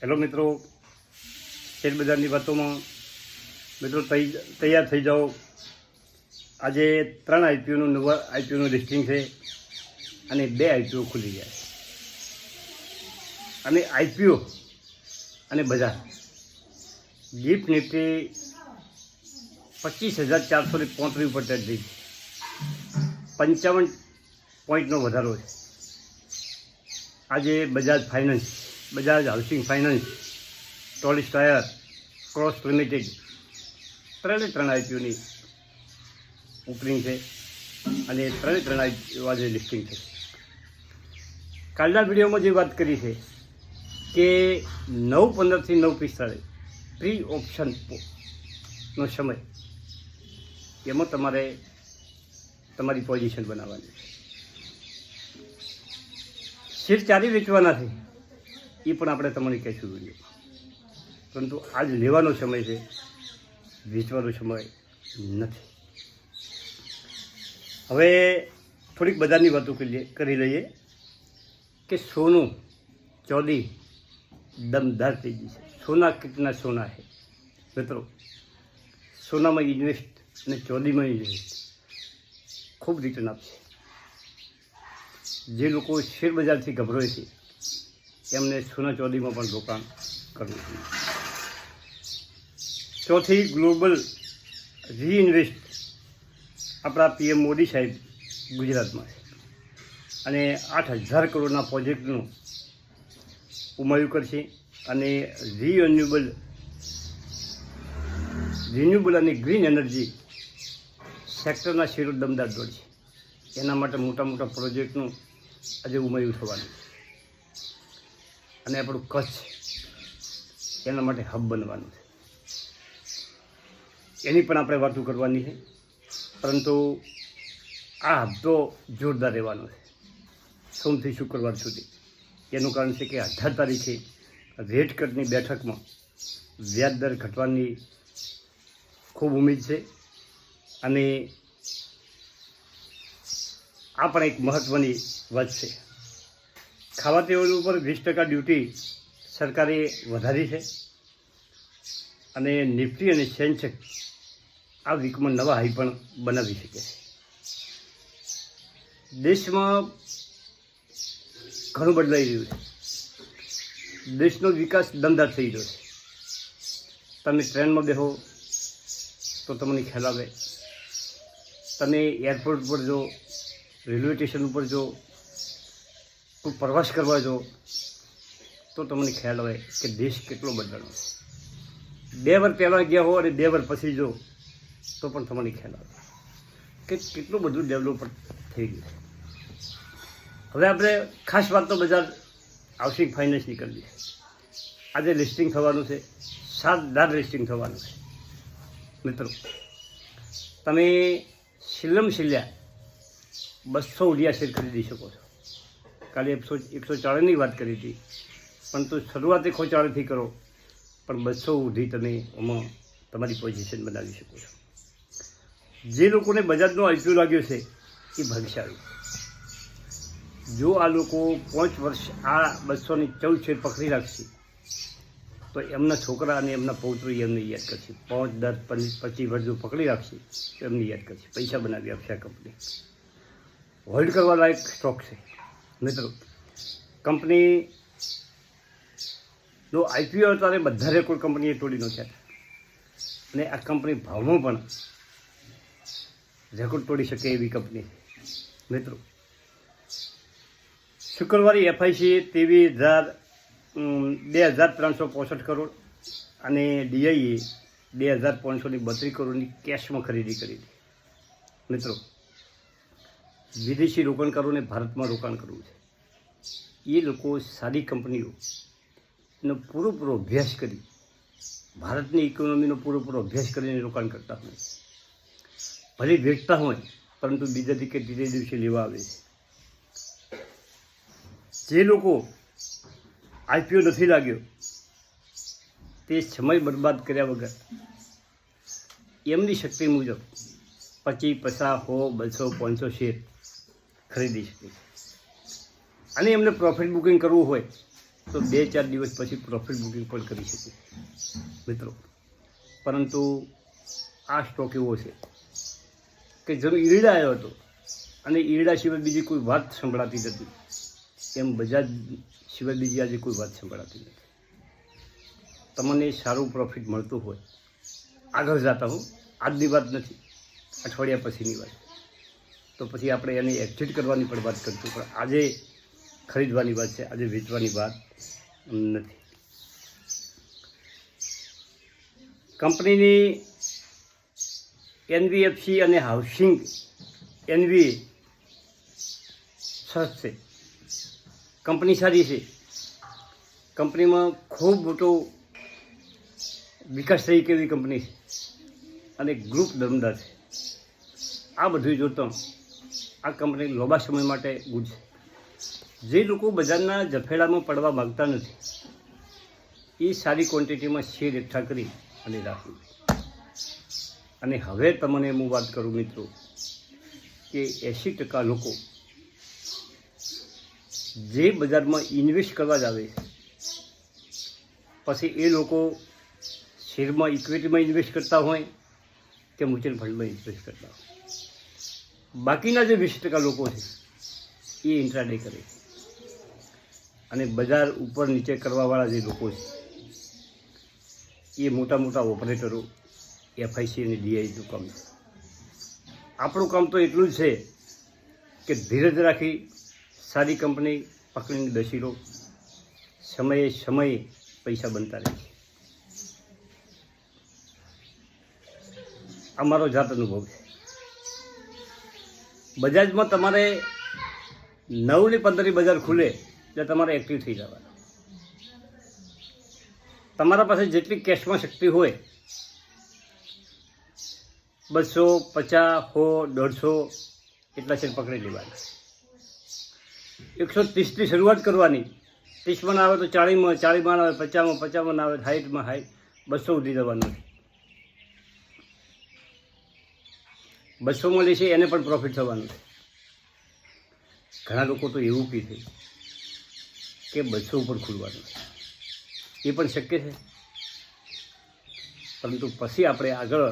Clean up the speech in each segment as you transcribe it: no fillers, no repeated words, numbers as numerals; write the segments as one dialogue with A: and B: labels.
A: Hello મિત્રો, share બજારની વાતોમાં મિત્રો તૈયાર થઈ જાઓ. આજે 3 આઈપીઓનું નવા આઈપીઓનું લિસ્ટિંગ છે અને 2 આઈપીઓ ખુલી ગયા છે. અને આઈપીઓ અને બજાર ગિફ્ટ નિફ્ટી 25,435 ઉપર ટચ થઈ 55 પોઈન્ટનો વધારો છે. આજે Bajaj housing finance, Tolins tyre, Kross limited 3 આઈપીઓની ઓપનિંગ છે અને 3 આઈપીઓ આજે લિસ્ટિંગ છે. કાલના વિડીયોમાં જે વાત કરી છે કે 9:15 થી 9:45 પ્રી ઓપ્શનનો સમય, એમાં તમારે તમારી પોઝિશન બનાવવાની છે. શેર ચારી વેચવાના છે એ પણ આપણે તમને કહીશું વિડીયો, પરંતુ આજ લેવાનો સમય છે, વેચવાનો સમય નથી. હવે થોડીક બજારની વાતો કરી લઈએ કે સોનું ચોદી દમદાર થઈ ગઈ છે. સોના કિતના સોના છે મિત્રો, સોનામાં ઇન્વેસ્ટ અને ચોદીમાં ઇન્વેસ્ટ ખૂબ રિટર્ન આપશે. જે લોકો શેર બજારથી ગભરાય છે એમને સોના ચોદીમાં પણ રોકાણ કરવું જોઈએ. ચોથી, ગ્લોબલ રીઇન્વેસ્ટ આપણા પીએમ મોદી સાહેબ ગુજરાતમાં છે અને 8,000 કરોડના પ્રોજેક્ટનું ઉમાયું કરશે અને રિન્યુએબલ અને ગ્રીન એનર્જી સેક્ટરના શેરો દમદાર દોડશે. એના માટે મોટા મોટા પ્રોજેક્ટનું આજે ઉમાયું થવાનું છે અને આપણું કચ્છ એના માટે હબ બનવાનું છે. એની પણ આપણે વાતો કરવાની છે, પરંતુ આ હપ્તો જોરદાર રહેવાનો છે સોમથી શુક્રવાર સુધી. એનું કારણ છે કે 18 તારીખે રેટ કટની બેઠકમાં વ્યાજ દર ઘટવાની ખૂબ ઉમ્મીદ છે અને આ પણ એક મહત્ત્વની વાત છે. ખાવા તેલ ઉપર 20% ડ્યુટી સરકારે વધારી છે અને નિફ્ટી અને સેન્સેક્સ આ વીકમાં નવા હાઈ પણ બનાવી શકે છે. દેશમાં ઘણું બદલાઈ રહ્યું છે. દેશનો વિકાસ દમદાર થઈ રહ્યો છે. તમે ટ્રેનમાં બેહો તો તમને ખ્યાલ આવે, તમે એરપોર્ટ પર જો, રેલવે સ્ટેશન ઉપર જો, કોઈ પ્રવાસ કરવા જો તો તમને ખ્યાલ આવે કે દેશ કેટલો બદલાયો છે. 2 વર્ષ પહેલાં ગયા હો અને 2 વર્ષ પછી જો તો પણ તમને ખ્યાલ આવે કે કેટલું બધું ડેવલપ થઈ ગયું છે. હવે આપણે ખાસ વાત તો બજાજ હાઉસિંગ ફાઇનાન્સની કરવી છે. આજે લિસ્ટિંગ થવાનું છે, શાનદાર લિસ્ટિંગ થવાનું છે મિત્રો. તમે છેલ્લા 200 ઉડિયા શેર ખરીદી શકો છો. કાલે 140ની વાત કરી હતી, પરંતુ શરૂઆત 140થી કરો, પણ 200 સુધી તમે આમાં તમારી પોઝિશન બનાવી શકો છો. જે લોકોને બજાજનો આઈપીઓ લાગ્યો છે એ ભાગ્યશાળી. જો આ લોકો 5 વર્ષ આ 214 શેર પકડી રાખશે તો એમના છોકરા અને એમના પૌત્રો એમને યાદ કરશે. 5, 10, 25 વર્ષ જો પકડી રાખશે તો એમને યાદ કરશે. પૈસા બનાવી આપશે આ કંપની. હોલ્ડ કરવા લાયક સ્ટોક છે મિત્રો. કંપનીનો આઈપીઓ અત્યારે બધા રેકોર્ડ કંપનીએ તોડી નાખ્યા હતા અને આ કંપની ભાવમાં પણ રેકોર્ડ તોડી શકે એવી કંપની છે મિત્રો. શુક્રવારે એફઆઈસીએ 2,365 કરોડ અને ડીઆઈએ 2,532 કરોડની કેશમાં ખરીદી કરી હતી મિત્રો. વિદેશી રોકાણકારોને ભારતમાં રોકાણ કરવું છે. એ લોકો સારી કંપનીઓનો પૂરેપૂરો અભ્યાસ કરી, ભારતની ઇકોનોમીનો પૂરેપૂરો અભ્યાસ કરીને રોકાણ કરતા હોય. ભલે વેચતા હોય પરંતુ બીજા કે ત્રીજે દિવસે લેવા આવે છે. જે લોકો આઈપીઓ નથી લાગ્યો તે સમય બરબાદ કર્યા વગર એમની શક્તિ મુજબ 25, 50, 100, 200, 500 શેર ખરીદી શકે છે. અને એમને પ્રોફિટ બુકિંગ કરવું હોય તો 2-4 દિવસ પછી પ્રોફિટ બુકિંગ પણ કરી શકીએ મિત્રો. પરંતુ આ સ્ટોક એવો છે કે જેનો ઈરડા આવ્યો હતો અને ઈરડા સિવાય બીજી કોઈ વાત સંભળાતી નથી, એમ બજાજ સિવાય બીજી આજે કોઈ વાત સંભળાતી નથી. તમને સારું પ્રોફિટ મળતું હોય આગળ જતા હું, આજની વાત નથી, અઠવાડિયા પછીની વાત, તો પછી આપણે એને એક્ઝિટ કરવાની પણ વાત કરશું, પણ આજે ખરીદવાની વાત છે, આજે વેચવાની વાત નથી. કંપનીની એનબીએફસી અને હાઉસિંગ એનબીએ સરસ છે, કંપની સારી છે, કંપનીમાં ખૂબ મોટો વિકાસ થઈ એવી કંપની છે અને ગ્રુપ દમદાર છે. આ બધું જોતા આ કંપની લાંબા સમય માટે ગુડ છે. જે લોકો બજારના જફેડામાં પડવા માગતા નથી એ સારી ક્વોન્ટિટીમાં શેર એકઠા કરી અને રાખવું. અને હવે તમને હું વાત કરું મિત્રો કે 80% લોકો જે બજારમાં ઇન્વેસ્ટ કરવા જ આવે છે, પછી એ લોકો શેરમાં ઇક્વિટીમાં ઇન્વેસ્ટ કરતા હોય કે મ્યુચ્યુઅલ ફંડમાં ઇન્વેસ્ટ કરતા હોય. બાકીના જે 20% લોકો છે એ ઇન્ટ્રાડે કરે છે. અને બજાર ઉપર નીચે કરવાવાળા જે લોકો છે એ મોટા મોટા ઓપરેટરો, એફઆઈસી અને ડીઆઈનું કામ છે. આપણું કામ તો એટલું જ છે કે ધીરજ રાખી સારી કંપની પકડીને બેસી રહો, સમયે સમયે પૈસા બનતા રહે છે. આ મારો જાત અનુભવ છે. બજાજમાં તમારે 9 ને 15 બજાર ખુલે એટલે તમારે એક્ટિવ થઈ જવાનું. તમારા પાસે જેટલી કેશમાં શક્તિ હોય 200, 50, 100, 150 એટલા શેર પકડી લેવાના. 130થી શરૂઆત કરવાની, 30માં આવે તો 40માં, 40માં આવે 50માં, 50માં આવે 60માં, 200 સુધી જવાનું. 200માં લેશે એને પણ પ્રોફિટ થવાનું છે. ઘણા લોકો તો એવું કહે છે કે 200 ઉપર ખુલવાનું છે, એ પણ શક્ય છે. પરંતુ પછી આપણે આગળ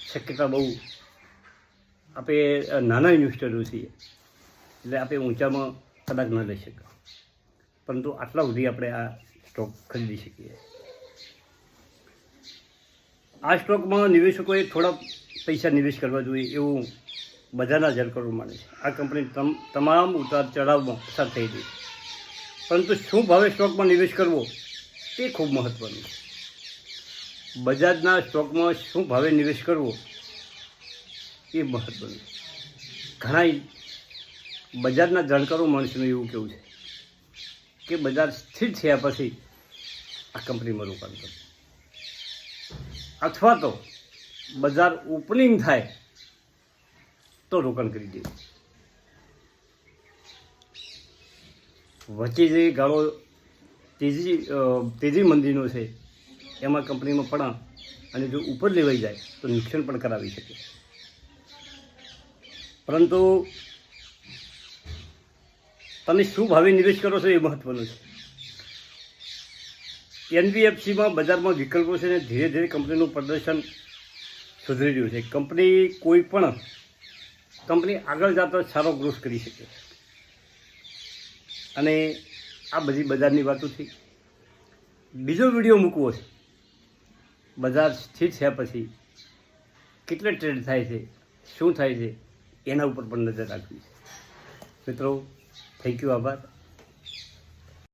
A: શક્યતા બહુ, આપણે નાના ઇન્વેસ્ટરો છીએ એટલે આપણે ઊંચામાં કદાચ ન લઈ શકીએ, પરંતુ આટલા સુધી આપણે આ સ્ટોક ખરીદી શકીએ. આ સ્ટોકમાં નિવેશકોએ થોડા પૈસા નિવેશ કરવા જોઈએ એવું બધાના જાણકારો માને છે. આ કંપની તમામ ઉતાર ચઢાવમાં પસાર થઈ ગઈ, પરંતુ શું ભાવે સ્ટોકમાં નિવેશ કરવો તે ખૂબ મહત્ત્વનું છે. બજાજના સ્ટોકમાં શું ભાવે નિવેશ કરવો એ મહત્ત્વનું છે. ઘણા બજારના જાણકારો માણસોનું એવું કહેવું છે કે બજાર સ્થિર થયા પછી આ કંપનીમાં રોકાણ કરવું, અથવા તો બજાર ઓપનિંગ થાય તો રોકાણ કરી દેવું. વચ્ચે જે ગાળો તેજી મંદીનો છે એમાં કંપનીમાં પણ અને જો ઉપર લેવાઈ જાય તો નુકસાન પણ કરાવી શકે. પરંતુ તમે શું ભાવે નિવેશ કરો છો એ મહત્ત્વનું છે. એનબીએફસીમાં બજારમાં વિકલ્પો છે ને ધીરે ધીરે કંપનીનું પ્રદર્શન સુધરી રહ્યું છે. કોઈ પણ કંપની આગળ જતા સારો ગ્રોથ કરી શકે. અને આ બધી બજારની વાતો થઈ. બીજો વિડીયો મૂકવો છે, બજાર સ્થિર થયા પછી કેટલા ટ્રેડ થાય છે, શું થાય છે એના ઉપર પણ નજર રાખવી છે. મિત્રો થેન્ક યુ, આભાર.